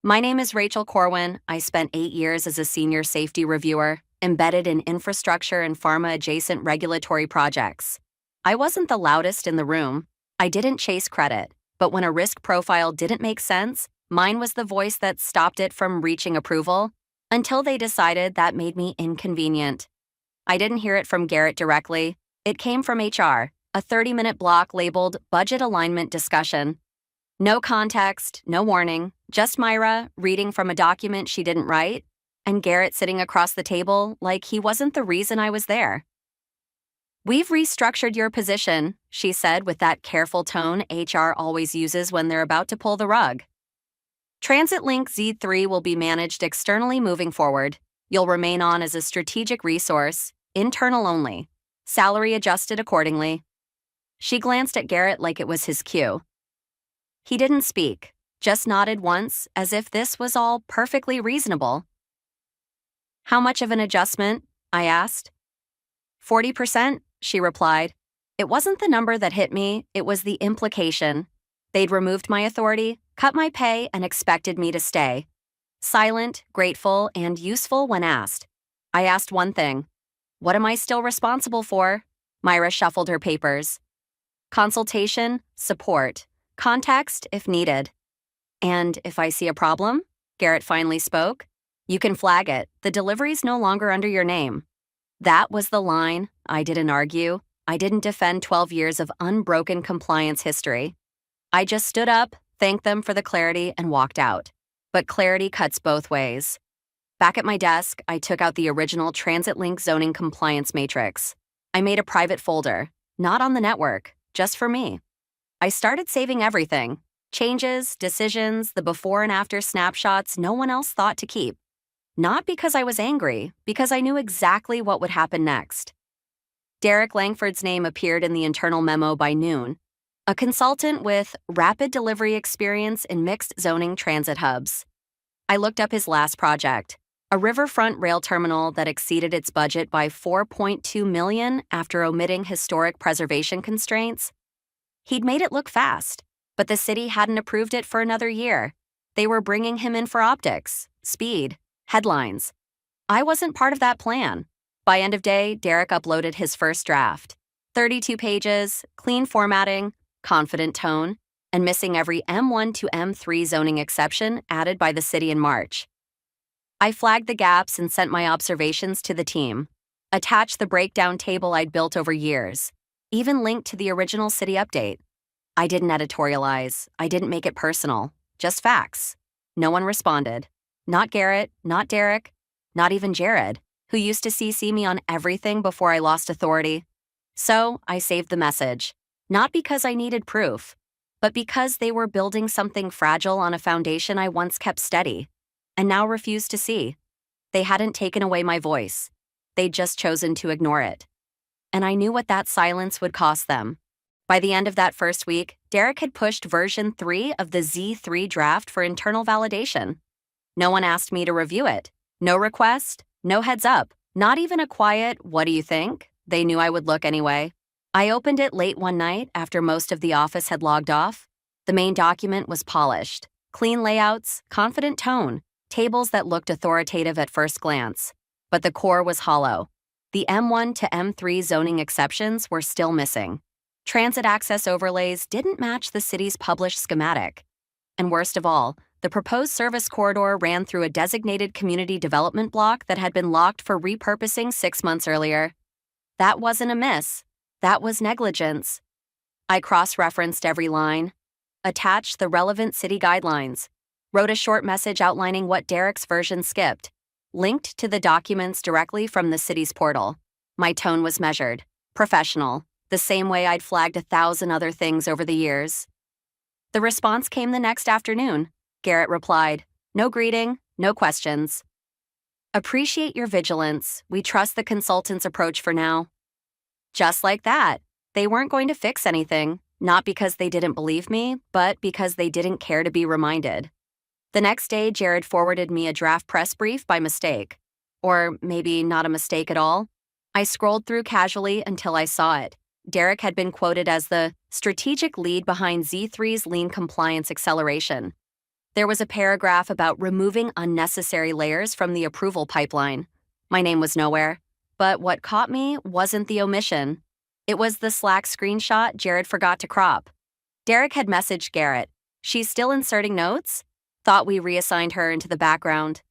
My name is Rachel Corwin. I spent 8 years as a senior safety reviewer, embedded in infrastructure and pharma-adjacent regulatory projects. I wasn't the loudest in the room. I didn't chase credit. But when a risk profile didn't make sense, mine was the voice that stopped it from reaching approval, until they decided that made me inconvenient. I didn't hear it from Garrett directly. It came from HR, a 30-minute block labeled Budget Alignment Discussion. No context, no warning, just Myra reading from a document she didn't write, and Garrett sitting across the table like he wasn't the reason I was there. "We've restructured your position," she said with that careful tone HR always uses when they're about to pull the rug. "Transit Link Z3 will be managed externally moving forward. You'll remain on as a strategic resource, internal only. Salary adjusted accordingly." She glanced at Garrett like it was his cue. He didn't speak, just nodded once as if this was all perfectly reasonable. "How much of an adjustment?" I asked. 40%, she replied. It wasn't the number that hit me, it was the implication. They'd removed my authority, cut my pay, and expected me to stay. Silent, grateful, and useful when asked. I asked one thing. "What am I still responsible for?" Myra shuffled her papers. "Consultation, support, context if needed." "And if I see a problem?" Garrett finally spoke. "You can flag it. The delivery's no longer under your name." That was the line. I didn't argue. I didn't defend 12 years of unbroken compliance history. I just stood up, thanked them for the clarity, and walked out. But clarity cuts both ways. Back at my desk, I took out the original Transit Link zoning compliance matrix. I made a private folder, not on the network, just for me. I started saving everything. Changes, decisions, the before and after snapshots no one else thought to keep. Not because I was angry, because I knew exactly what would happen next. Derek Langford's name appeared in the internal memo by noon. A consultant with rapid delivery experience in mixed zoning transit hubs. I looked up his last project, a riverfront rail terminal that exceeded its budget by $4.2 million after omitting historic preservation constraints. He'd made it look fast, but the city hadn't approved it for another year. They were bringing him in for optics, speed, headlines. I wasn't part of that plan. By end of day, Derek uploaded his first draft. 32 pages, clean formatting, confident tone, and missing every M1 to M3 zoning exception added by the city in March. I flagged the gaps and sent my observations to the team. Attached the breakdown table I'd built over years. Even linked to the original city update. I didn't editorialize. I didn't make it personal. Just facts. No one responded. Not Garrett, not Derek, not even Jared, who used to CC me on everything before I lost authority. So I saved the message. Not because I needed proof, but because they were building something fragile on a foundation I once kept steady, and now refused to see. They hadn't taken away my voice. They'd just chosen to ignore it. And I knew what that silence would cost them. By the end of that first week, Derek had pushed version 3 of the Z3 draft for internal validation. No one asked me to review it. No request, no heads up, not even a quiet, "What do you think?" They knew I would look anyway. I opened it late one night after most of the office had logged off. The main document was polished. Clean layouts, confident tone, tables that looked authoritative at first glance. But the core was hollow. The M1 to M3 zoning exceptions were still missing. Transit access overlays didn't match the city's published schematic. And worst of all, the proposed service corridor ran through a designated community development block that had been locked for repurposing 6 months earlier. That wasn't a miss. That was negligence. I cross-referenced every line, attached the relevant city guidelines, wrote a short message outlining what Derek's version skipped, linked to the documents directly from the city's portal. My tone was measured, professional, the same way I'd flagged 1,000 other things over the years. The response came the next afternoon. Garrett replied, "No greeting, no questions. Appreciate your vigilance. We trust the consultant's approach for now." Just like that. They weren't going to fix anything, not because they didn't believe me, but because they didn't care to be reminded. The next day, Jared forwarded me a draft press brief by mistake. Or maybe not a mistake at all. I scrolled through casually until I saw it. Derek had been quoted as the strategic lead behind Z3's lean compliance acceleration. There was a paragraph about removing unnecessary layers from the approval pipeline. My name was nowhere, but what caught me wasn't the omission. It was the Slack screenshot Jared forgot to crop. Derek had messaged Garrett. "She's still inserting notes?" Thought we reassigned her into the background.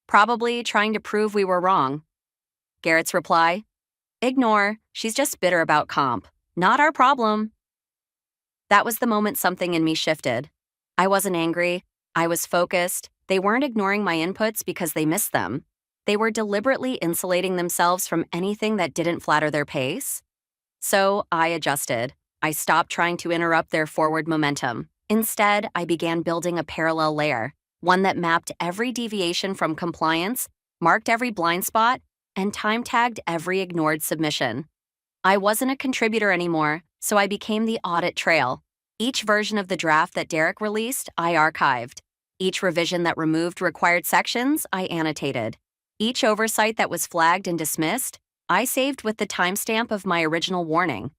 Probably trying to prove we were wrong. Garrett's reply: "Ignore, she's just bitter about comp. Not our problem." That was the moment something in me shifted. I wasn't angry. I was focused. They weren't ignoring my inputs because they missed them. They were deliberately insulating themselves from anything that didn't flatter their pace. So I adjusted. I stopped trying to interrupt their forward momentum. Instead, I began building a parallel layer, one that mapped every deviation from compliance, marked every blind spot, and time-tagged every ignored submission. I wasn't a contributor anymore, so I became the audit trail. Each version of the draft that Derek released, I archived. Each revision that removed required sections, I annotated. Each oversight that was flagged and dismissed, I saved with the timestamp of my original warning.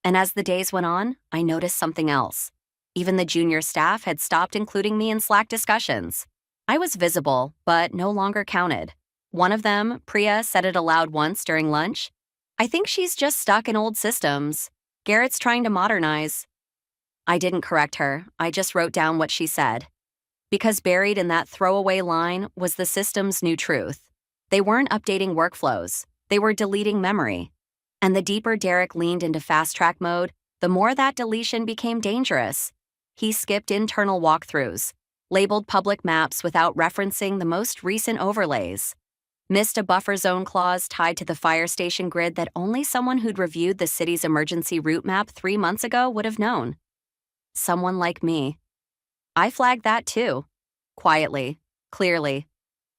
And as the days went on, I noticed something else. Even the junior staff had stopped including me in Slack discussions. I was visible, but no longer counted. One of them, Priya, said it aloud once during lunch. "I think she's just stuck in old systems. Garrett's trying to modernize." I didn't correct her. I just wrote down what she said. Because buried in that throwaway line was the system's new truth. They weren't updating workflows. They were deleting memory. And the deeper Derek leaned into fast-track mode, the more that deletion became dangerous. He skipped internal walkthroughs, labeled public maps without referencing the most recent overlays, missed a buffer zone clause tied to the fire station grid that only someone who'd reviewed the city's emergency route map 3 months ago would have known. Someone like me. I flagged that too. Quietly, clearly.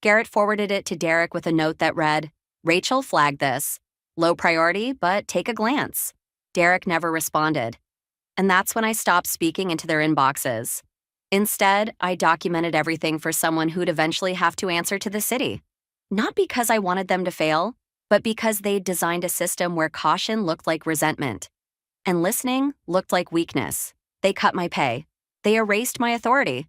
Garrett forwarded it to Derek with a note that read, "Rachel flagged this. Low priority, but take a glance." Derek never responded. And that's when I stopped speaking into their inboxes. Instead, I documented everything for someone who'd eventually have to answer to the city. Not because I wanted them to fail, but because they'd designed a system where caution looked like resentment, and listening looked like weakness. They cut my pay. They erased my authority.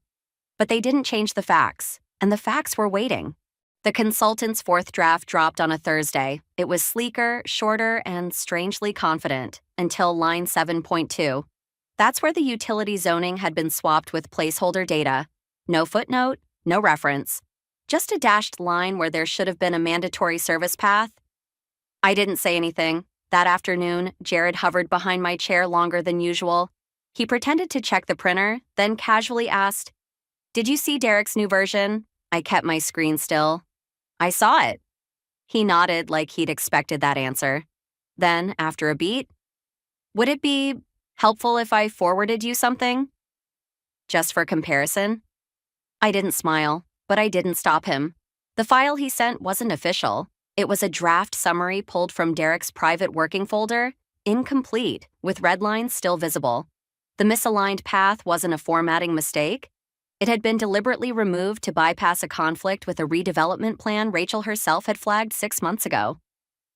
But they didn't change the facts, and the facts were waiting. The consultant's fourth draft dropped on a Thursday. It was sleeker, shorter, and strangely confident, until line 7.2. That's where the utility zoning had been swapped with placeholder data. No footnote, no reference. Just a dashed line where there should have been a mandatory service path. I didn't say anything. That afternoon, Jared hovered behind my chair longer than usual. He pretended to check the printer, then casually asked, "Did you see Derek's new version?" I kept my screen still. "I saw it." He nodded like he'd expected that answer. Then, after a beat, "Would it be helpful if I forwarded you something? Just for comparison?" I didn't smile, but I didn't stop him. The file he sent wasn't official. It was a draft summary pulled from Derek's private working folder, incomplete, with red lines still visible. The misaligned path wasn't a formatting mistake. It had been deliberately removed to bypass a conflict with a redevelopment plan Rachel herself had flagged 6 months ago.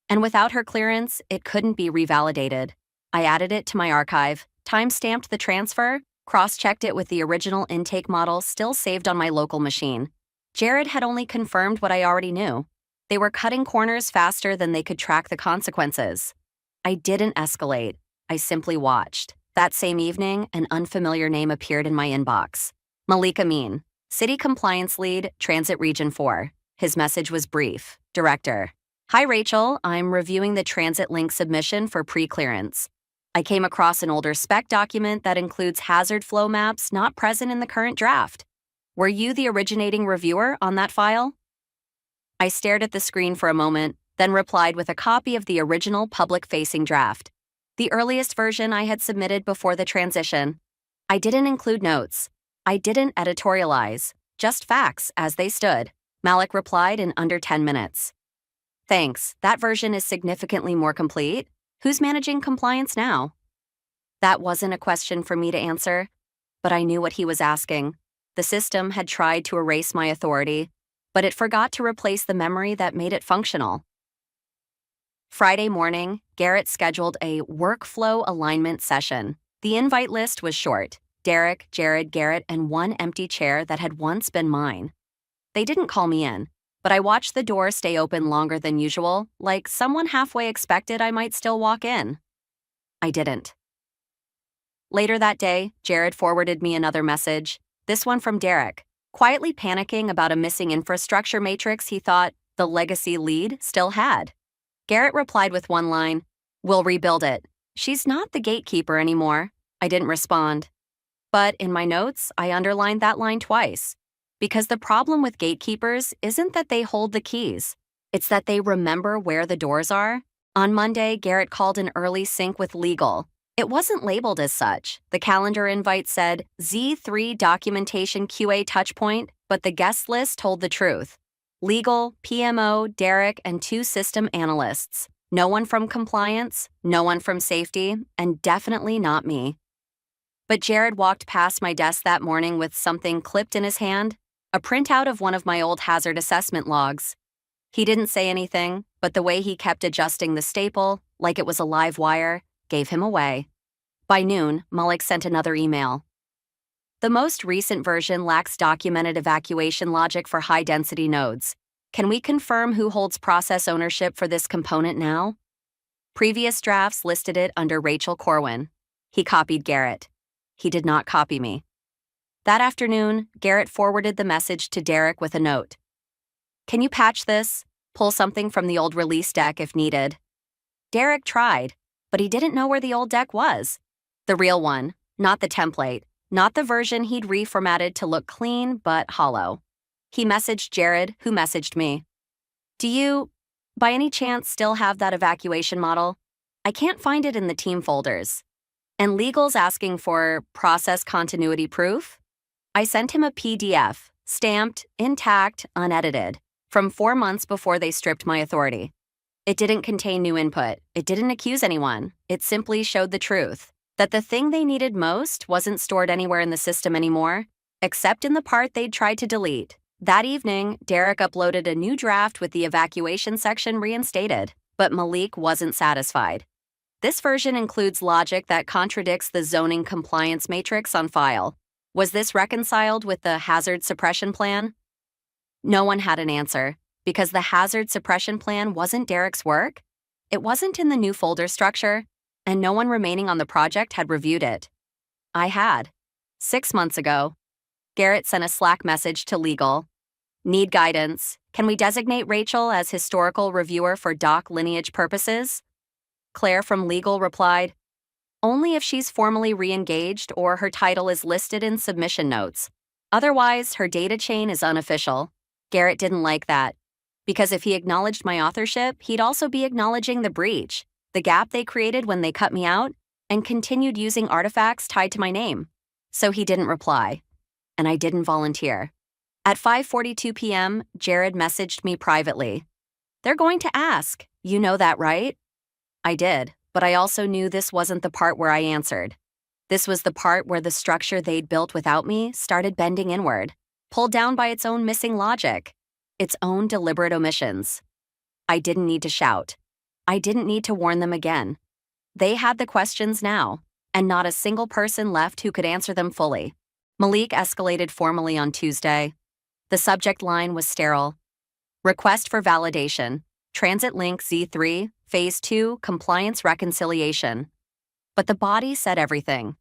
And without her clearance, it couldn't be revalidated. I added it to my archive, time-stamped the transfer, cross-checked it with the original intake model still saved on my local machine. Jared had only confirmed what I already knew. They were cutting corners faster than they could track the consequences. I didn't escalate. I simply watched. That same evening, an unfamiliar name appeared in my inbox. Malik Amin, City Compliance Lead, Transit Region 4. His message was brief. Director: "Hi Rachel, I'm reviewing the transit link submission for pre-clearance. I came across an older spec document that includes hazard flow maps not present in the current draft. Were you the originating reviewer on that file?" I stared at the screen for a moment, then replied with a copy of the original public-facing draft, the earliest version I had submitted before the transition. I didn't include notes. I didn't editorialize, just facts as they stood. Malik replied in under 10 minutes. "Thanks, that version is significantly more complete. Who's managing compliance now?" That wasn't a question for me to answer, but I knew what he was asking. The system had tried to erase my authority, but it forgot to replace the memory that made it functional. Friday morning, Garrett scheduled a workflow alignment session. The invite list was short: Derek, Jared, Garrett, and one empty chair that had once been mine. They didn't call me in, but I watched the door stay open longer than usual, like someone halfway expected I might still walk in. I didn't. Later that day, Jared forwarded me another message, this one from Derek, quietly panicking about a missing infrastructure matrix he thought the legacy lead still had. Garrett replied with one line, "We'll rebuild it. She's not the gatekeeper anymore." I didn't respond. But in my notes, I underlined that line twice. Because the problem with gatekeepers isn't that they hold the keys. It's that they remember where the doors are. On Monday, Garrett called an early sync with legal. It wasn't labeled as such. The calendar invite said Z3 documentation QA touchpoint, but the guest list told the truth. Legal, PMO, Derek, and 2 system analysts. No one from compliance, no one from safety, and definitely not me. But Jared walked past my desk that morning with something clipped in his hand, a printout of one of my old hazard assessment logs. He didn't say anything, but the way he kept adjusting the staple, like it was a live wire, gave him away. By noon, Malik sent another email. The most recent version lacks documented evacuation logic for high-density nodes. Can we confirm who holds process ownership for this component now? Previous drafts listed it under Rachel Corwin. He copied Garrett. He did not copy me. That afternoon, Garrett forwarded the message to Derek with a note. Can you patch this? Pull something from the old release deck if needed. Derek tried, but he didn't know where the old deck was. The real one, not the template, not the version he'd reformatted to look clean but hollow. He messaged Jared, who messaged me. Do you, by any chance, still have that evacuation model? I can't find it in the team folders. And legal's asking for process continuity proof? I sent him a PDF, stamped, intact, unedited, from 4 months before they stripped my authority. It didn't contain new input. It didn't accuse anyone. It simply showed the truth, that the thing they needed most wasn't stored anywhere in the system anymore, except in the part they'd tried to delete. That evening, Derek uploaded a new draft with the evacuation section reinstated, but Malik wasn't satisfied. This version includes logic that contradicts the zoning compliance matrix on file. Was this reconciled with the hazard suppression plan? No one had an answer, because the hazard suppression plan wasn't Derek's work. It wasn't in the new folder structure, and no one remaining on the project had reviewed it. I had. 6 months ago. Garrett sent a Slack message to legal. Need guidance. Can we designate Rachel as historical reviewer for doc lineage purposes? Claire from legal replied, only if she's formally re-engaged or her title is listed in submission notes. Otherwise, her data chain is unofficial. Garrett didn't like that, because if he acknowledged my authorship, he'd also be acknowledging the breach, the gap they created when they cut me out, and continued using artifacts tied to my name. So he didn't reply, and I didn't volunteer. At 5:42 p.m., Jared messaged me privately. They're going to ask. You know that, right? I did, but I also knew this wasn't the part where I answered. This was the part where the structure they'd built without me started bending inward, pulled down by its own missing logic, its own deliberate omissions. I didn't need to shout. I didn't need to warn them again. They had the questions now, and not a single person left who could answer them fully. Malik escalated formally on Tuesday. The subject line was sterile. Request for validation. Transit link Z3, Phase 2, compliance reconciliation. But the body said everything.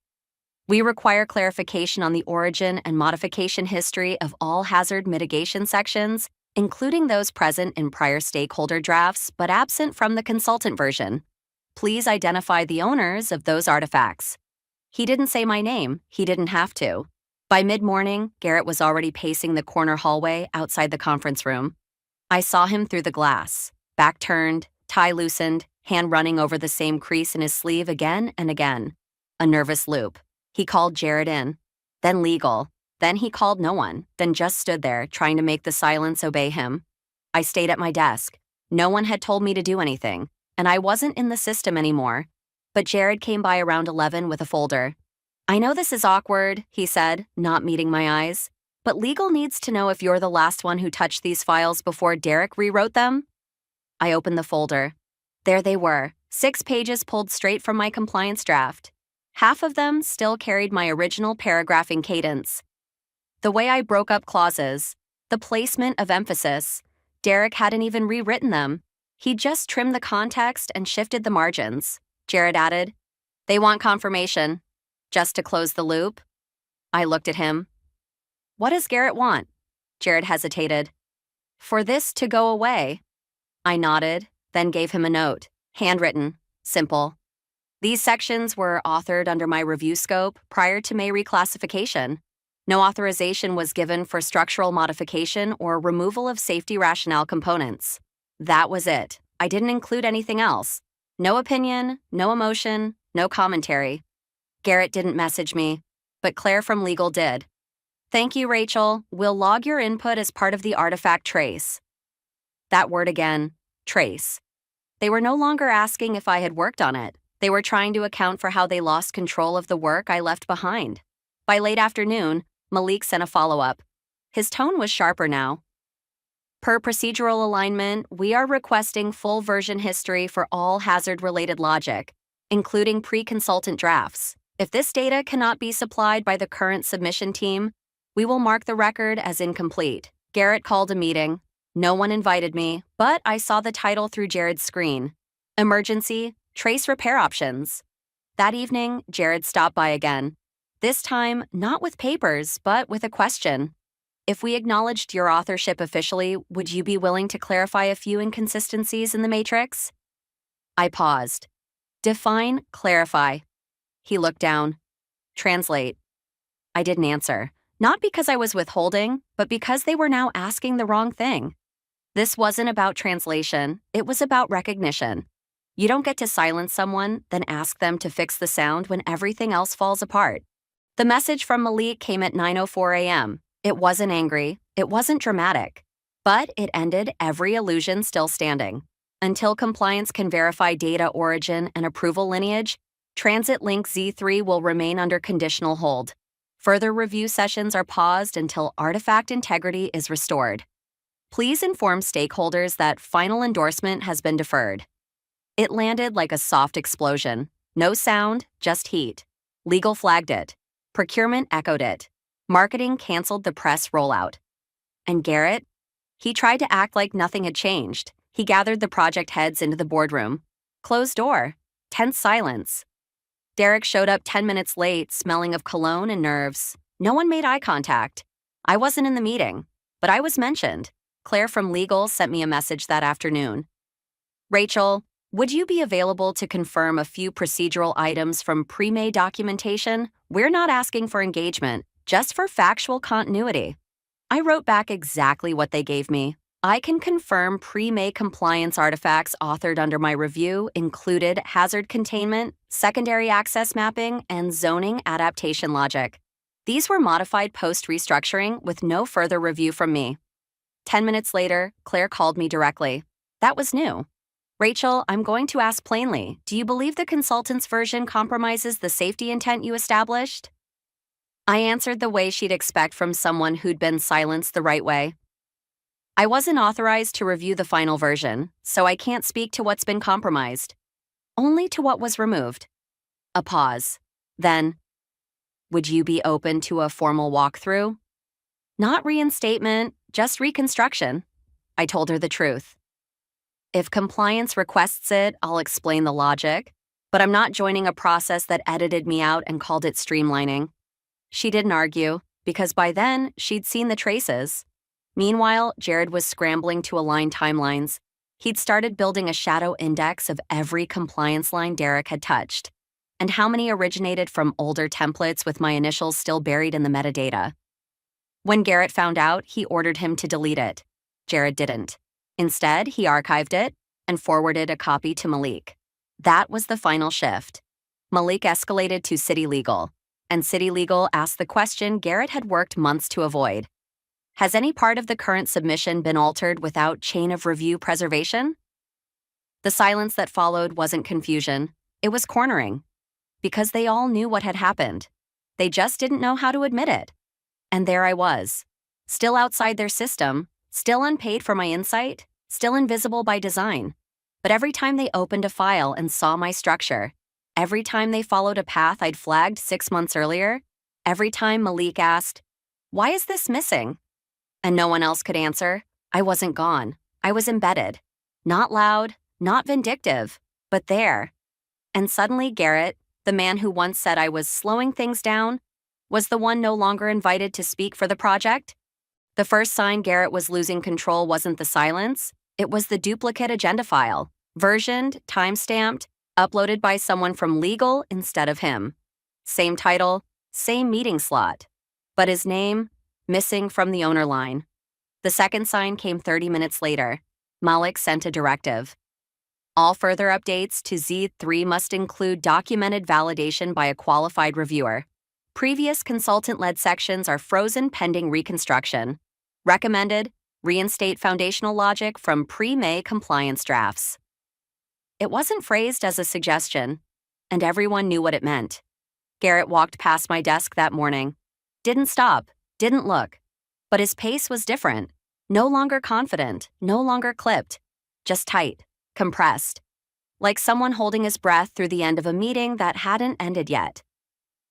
We require clarification on the origin and modification history of all hazard mitigation sections, including those present in prior stakeholder drafts but absent from the consultant version. Please identify the owners of those artifacts. He didn't say my name. He didn't have to. By mid-morning, Garrett was already pacing the corner hallway outside the conference room. I saw him through the glass, back turned, tie loosened, hand running over the same crease in his sleeve again and again. A nervous loop. He called Jared in, then legal, then he called no one, then just stood there trying to make the silence obey him. I stayed at my desk. No one had told me to do anything, and I wasn't in the system anymore. But Jared came by around 11 with a folder. I know this is awkward, he said, not meeting my eyes, but legal needs to know if you're the last one who touched these files before Derek rewrote them. I opened the folder. There they were, 6 pages pulled straight from my compliance draft. Half of them still carried my original paragraphing cadence. The way I broke up clauses, the placement of emphasis. Derek hadn't even rewritten them. He just trimmed the context and shifted the margins. Jared added, "They want confirmation." Just to close the loop? I looked at him. "What does Garrett want?" Jared hesitated. "For this to go away." I nodded, then gave him a note. Handwritten. Simple. These sections were authored under my review scope prior to May reclassification. No authorization was given for structural modification or removal of safety rationale components. That was it. I didn't include anything else. No opinion, no emotion, no commentary. Garrett didn't message me, but Claire from legal did. "Thank you, Rachel. We'll log your input as part of the artifact trace." That word again, trace. They were no longer asking if I had worked on it. They were trying to account for how they lost control of the work I left behind. By late afternoon, Malik sent a follow-up. His tone was sharper now. "Per procedural alignment, we are requesting full version history for all hazard-related logic, including pre-consultant drafts. If this data cannot be supplied by the current submission team, we will mark the record as incomplete." Garrett called a meeting. No one invited me, but I saw the title through Jared's screen. Emergency, Trace Repair Options. That evening, Jared stopped by again. This time, not with papers, but with a question. "If we acknowledged your authorship officially, would you be willing to clarify a few inconsistencies in the matrix?" I paused. "Define, clarify." He looked down. "Translate." I didn't answer. Not because I was withholding, but because they were now asking the wrong thing. This wasn't about translation, it was about recognition. You don't get to silence someone, then ask them to fix the sound when everything else falls apart. The message from Malik came at 9:04 a.m. It wasn't angry, it wasn't dramatic, but it ended every illusion still standing. Until compliance can verify data origin and approval lineage, Transit Link Z3 will remain under conditional hold. Further review sessions are paused until artifact integrity is restored. Please inform stakeholders that final endorsement has been deferred. It landed like a soft explosion. No sound, just heat. Legal flagged it. Procurement echoed it. Marketing canceled the press rollout. And Garrett? He tried to act like nothing had changed. He gathered the project heads into the boardroom. Closed door. Tense silence. Derek showed up 10 minutes late, smelling of cologne and nerves. No one made eye contact. I wasn't in the meeting, but I was mentioned. Claire from legal sent me a message that afternoon. "Rachel, would you be available to confirm a few procedural items from pre-May documentation? We're not asking for engagement, just for factual continuity." I wrote back exactly what they gave me. I can confirm pre-May compliance artifacts authored under my review included hazard containment, secondary access mapping, and zoning adaptation logic. These were modified post-restructuring with no further review from me. 10 minutes later, Claire called me directly. That was new. "Rachel, I'm going to ask plainly, do you believe the consultant's version compromises the safety intent you established?" I answered the way she'd expect from someone who'd been silenced the right way. "I wasn't authorized to review the final version, so I can't speak to what's been compromised. Only to what was removed." A pause. Then, "Would you be open to a formal walkthrough?" "Not reinstatement, just reconstruction." I told her the truth. "If compliance requests it, I'll explain the logic, but I'm not joining a process that edited me out and called it streamlining." She didn't argue, because by then, she'd seen the traces. Meanwhile, Jared was scrambling to align timelines. He'd started building a shadow index of every compliance line Derek had touched, and how many originated from older templates with my initials still buried in the metadata. When Garrett found out, he ordered him to delete it. Jared didn't. Instead, he archived it and forwarded a copy to Malik. That was the final shift. Malik escalated to City Legal, and City Legal asked the question Garrett had worked months to avoid. Has any part of the current submission been altered without chain of review preservation? The silence that followed wasn't confusion. It was cornering. Because they all knew what had happened. They just didn't know how to admit it. And there I was. Still outside their system, still unpaid for my insight, still invisible by design. But every time they opened a file and saw my structure, Every time they followed a path I'd flagged 6 months earlier, every time Malik asked, "Why is this missing?" and no one else could answer, I wasn't gone. I was embedded. Not loud, not vindictive, but there. And suddenly Garrett, the man who once said I was slowing things down, was the one no longer invited to speak for the project. The first sign Garrett was losing control wasn't the silence, it was the duplicate agenda file, versioned, time-stamped, uploaded by someone from legal instead of him. Same title, same meeting slot. But his name, missing from the owner line. The second sign came 30 minutes later. Malik sent a directive. All further updates to Z3 must include documented validation by a qualified reviewer. Previous consultant-led sections are frozen pending reconstruction. Recommended, reinstate foundational logic from pre-May compliance drafts. It wasn't phrased as a suggestion, and everyone knew what it meant. Garrett walked past my desk that morning. Didn't stop, didn't look. But his pace was different. No longer confident, no longer clipped. Just tight, compressed. Like someone holding his breath through the end of a meeting that hadn't ended yet.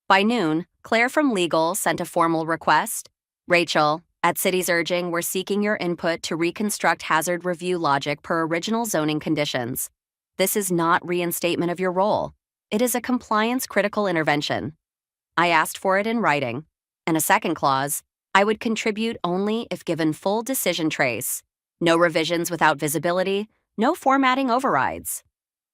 By noon, Claire from legal sent a formal request. "Rachel, at City's urging, we're seeking your input to reconstruct hazard review logic per original zoning conditions. This is not reinstatement of your role. It is a compliance-critical intervention." I asked for it in writing. And a second clause, I would contribute only if given full decision trace. No revisions without visibility, no formatting overrides.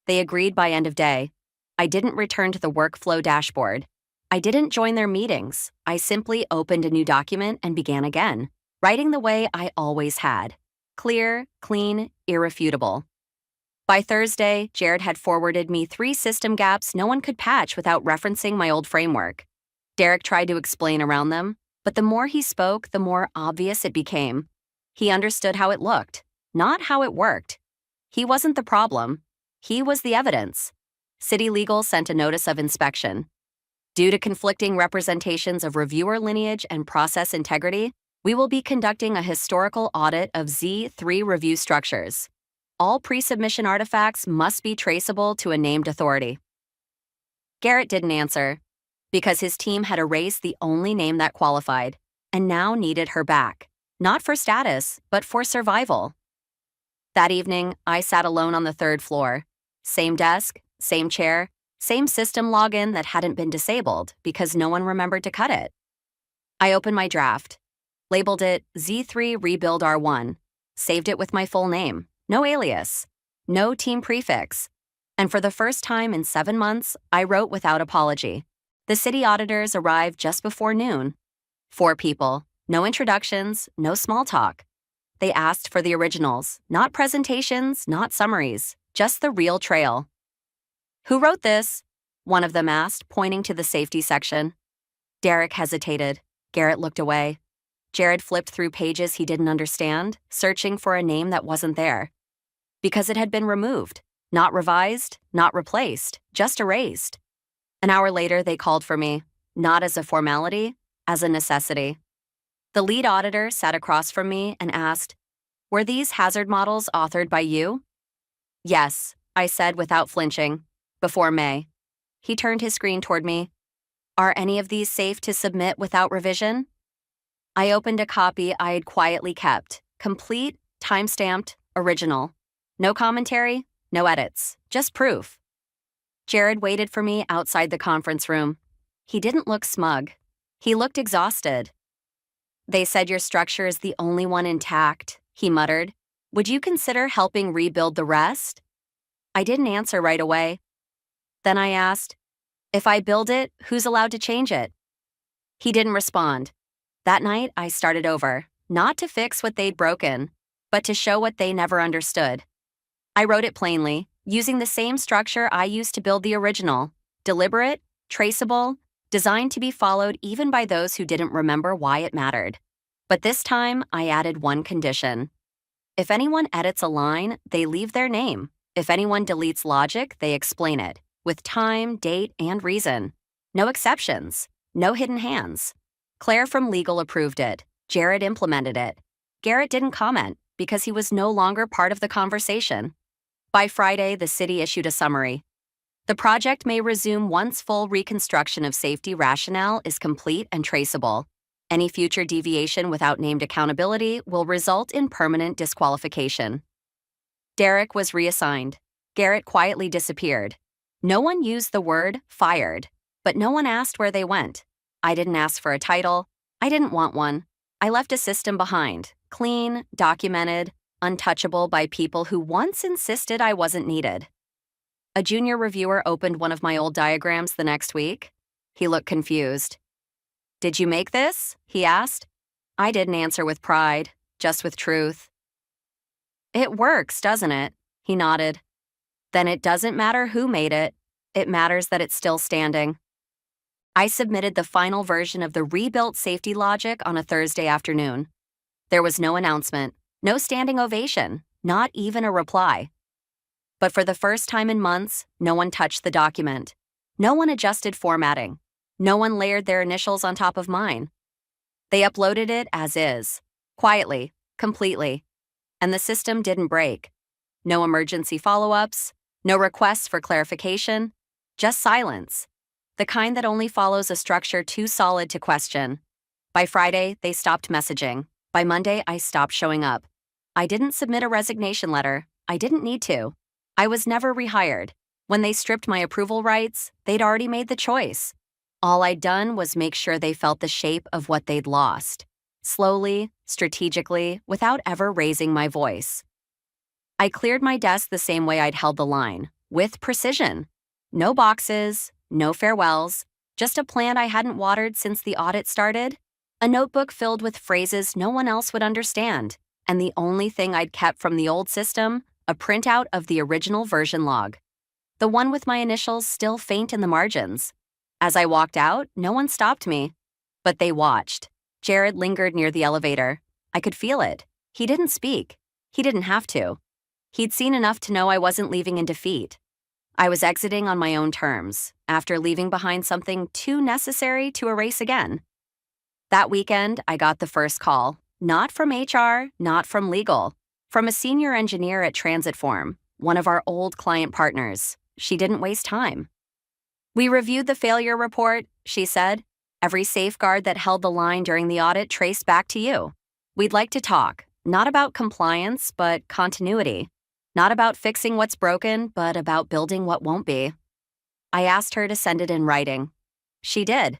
They agreed by end of day. I didn't return to the workflow dashboard. I didn't join their meetings. I simply opened a new document and began again, writing the way I always had. Clear, clean, irrefutable. By Thursday, Jared had forwarded me 3 system gaps no one could patch without referencing my old framework. Derek tried to explain around them, but the more he spoke, the more obvious it became. He understood how it looked, not how it worked. He wasn't the problem. He was the evidence. City Legal sent a notice of inspection. Due to conflicting representations of reviewer lineage and process integrity, we will be conducting a historical audit of Z3 review structures. All pre-submission artifacts must be traceable to a named authority. Garrett didn't answer, because his team had erased the only name that qualified, and now needed her back, not for status, but for survival. That evening, I sat alone on the 3rd floor. Same desk, same chair, same system login that hadn't been disabled because no one remembered to cut it. I opened my draft, labeled it Z3 Rebuild R1, saved it with my full name, no alias, no team prefix, and for the first time in 7 months, I wrote without apology. The city auditors arrived just before noon. 4 people, no introductions, no small talk. They asked for the originals, not presentations, not summaries, just the real trail. "Who wrote this?" one of them asked, pointing to the safety section. Derek hesitated. Garrett looked away. Jared flipped through pages he didn't understand, searching for a name that wasn't there. Because it had been removed, not revised, not replaced, just erased. An hour later, they called for me, not as a formality, as a necessity. The lead auditor sat across from me and asked, "Were these hazard models authored by you?" "Yes," I said without flinching, "before May." He turned his screen toward me. "Are any of these safe to submit without revision?" I opened a copy I had quietly kept, complete, time-stamped, original. No commentary, no edits, just proof. Jared waited for me outside the conference room. He didn't look smug. He looked exhausted. "They said your structure is the only one intact," he muttered. "Would you consider helping rebuild the rest?" I didn't answer right away. Then I asked, "If I build it, who's allowed to change it?" He didn't respond. That night, I started over, not to fix what they'd broken, but to show what they never understood. I wrote it plainly, using the same structure I used to build the original, deliberate, traceable, designed to be followed even by those who didn't remember why it mattered. But this time, I added one condition. If anyone edits a line, they leave their name. If anyone deletes logic, they explain it, with time, date, and reason. No exceptions, no hidden hands. Claire from legal approved it. Jared implemented it. Garrett didn't comment because he was no longer part of the conversation. By Friday, the city issued a summary. The project may resume once full reconstruction of safety rationale is complete and traceable. Any future deviation without named accountability will result in permanent disqualification. Derek was reassigned. Garrett quietly disappeared. No one used the word fired, but no one asked where they went. I didn't ask for a title. I didn't want one. I left a system behind, clean, documented, untouchable by people who once insisted I wasn't needed. A junior reviewer opened one of my old diagrams the next week. He looked confused. "Did you make this?" he asked. I didn't answer with pride, just with truth. "It works, doesn't it?" He nodded. "Then it doesn't matter who made it. It matters that it's still standing." I submitted the final version of the rebuilt safety logic on a Thursday afternoon. There was no announcement, no standing ovation, not even a reply. But for the first time in months, no one touched the document. No one adjusted formatting. No one layered their initials on top of mine. They uploaded it as is, quietly, completely. And the system didn't break. No emergency follow-ups, no requests for clarification, just silence. The kind that only follows a structure too solid to question. By Friday, they stopped messaging. By Monday, I stopped showing up. I didn't submit a resignation letter. I didn't need to. I was never rehired. When they stripped my approval rights, they'd already made the choice. All I'd done was make sure they felt the shape of what they'd lost. Slowly, strategically, without ever raising my voice. I cleared my desk the same way I'd held the line, with precision. No boxes, no farewells, just a plant I hadn't watered since the audit started, a notebook filled with phrases no one else would understand, and the only thing I'd kept from the old system, a printout of the original version log. The one with my initials still faint in the margins. As I walked out, no one stopped me. But they watched. Jared lingered near the elevator. I could feel it. He didn't speak. He didn't have to. He'd seen enough to know I wasn't leaving in defeat. I was exiting on my own terms, after leaving behind something too necessary to erase again. That weekend, I got the first call. Not from HR, not from legal. From a senior engineer at Transitform, one of our old client partners. She didn't waste time. "We reviewed the failure report," she said. "Every safeguard that held the line during the audit traced back to you. We'd like to talk, not about compliance, but continuity. Not about fixing what's broken, but about building what won't be." I asked her to send it in writing. She did.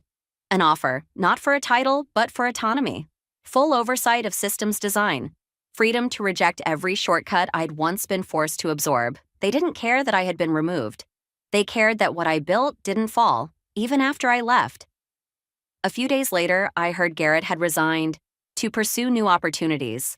An offer, not for a title, but for autonomy. Full oversight of systems design. Freedom to reject every shortcut I'd once been forced to absorb. They didn't care that I had been removed. They cared that what I built didn't fall, even after I left. A few days later, I heard Garrett had resigned to pursue new opportunities.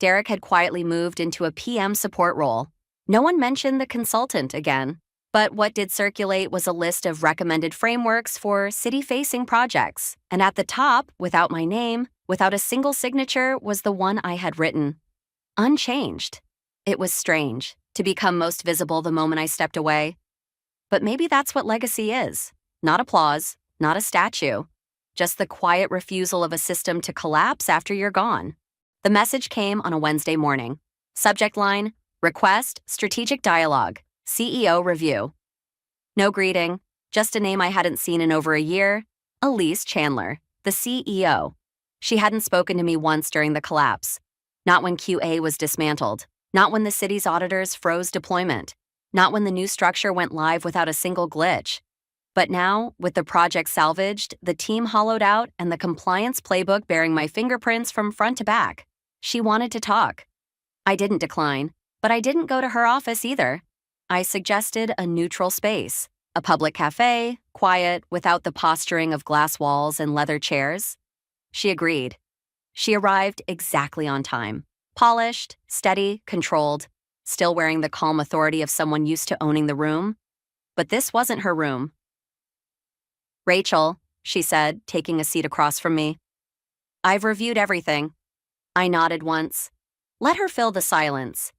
Derek had quietly moved into a PM support role. No one mentioned the consultant again, but what did circulate was a list of recommended frameworks for city-facing projects, and at the top, without my name, without a single signature, was the one I had written. Unchanged. It was strange to become most visible the moment I stepped away. But maybe that's what legacy is. Not applause, not a statue. Just the quiet refusal of a system to collapse after you're gone. The message came on a Wednesday morning. Subject line, request, strategic dialogue, CEO review. No greeting, just a name I hadn't seen in over a year, Elise Chandler, the CEO. She hadn't spoken to me once during the collapse. Not when QA was dismantled. Not when the city's auditors froze deployment. Not when the new structure went live without a single glitch. But now, with the project salvaged, the team hollowed out, and the compliance playbook bearing my fingerprints from front to back, she wanted to talk. I didn't decline, but I didn't go to her office either. I suggested a neutral space, a public cafe, quiet, without the posturing of glass walls and leather chairs. She agreed. She arrived exactly on time. Polished, steady, controlled, still wearing the calm authority of someone used to owning the room. But this wasn't her room. "Rachel," she said, taking a seat across from me. "I've reviewed everything." I nodded once. Let her fill the silence.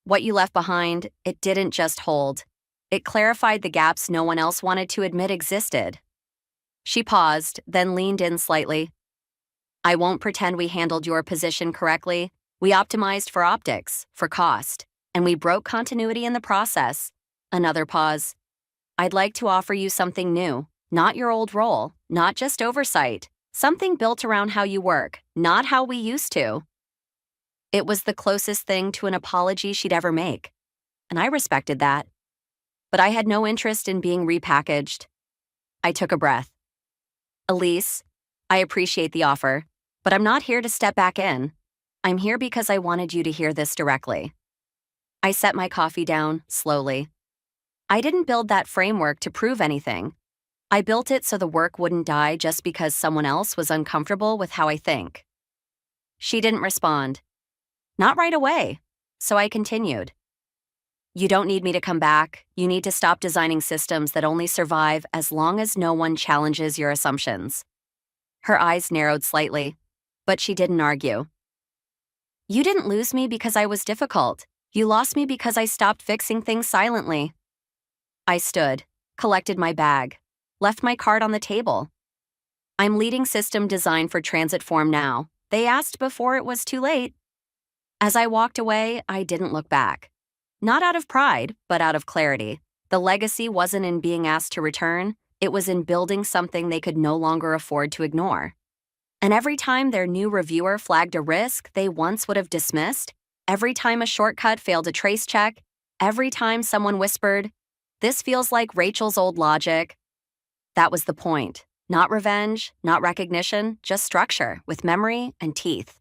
"What you left behind, it didn't just hold. It clarified the gaps no one else wanted to admit existed." She paused, then leaned in slightly. "I won't pretend we handled your position correctly. We optimized for optics, for cost, and we broke continuity in the process." Another pause. I'd like to offer you something new, not your old role, not just oversight, something built around how you work, not how we used to. It was the closest thing to an apology she'd ever make, and I respected that. But I had no interest in being repackaged. I took a breath. Elise, I appreciate the offer, but I'm not here to step back in. I'm here because I wanted you to hear this directly. I set my coffee down, slowly. I didn't build that framework to prove anything. I built it so the work wouldn't die just because someone else was uncomfortable with how I think. She didn't respond. Not right away, so I continued. You don't need me to come back. You need to stop designing systems that only survive as long as no one challenges your assumptions. Her eyes narrowed slightly, but she didn't argue. You didn't lose me because I was difficult. You lost me because I stopped fixing things silently. I stood, collected my bag, left my card on the table. I'm leading system design for transit form now. They asked before it was too late. As I walked away, I didn't look back. Not out of pride, but out of clarity. The legacy wasn't in being asked to return, it was in building something they could no longer afford to ignore. And every time their new reviewer flagged a risk they once would have dismissed, every time a shortcut failed a trace check, every time someone whispered, "This feels like Rachel's old logic," that was the point. Not revenge, not recognition, just structure with memory and teeth.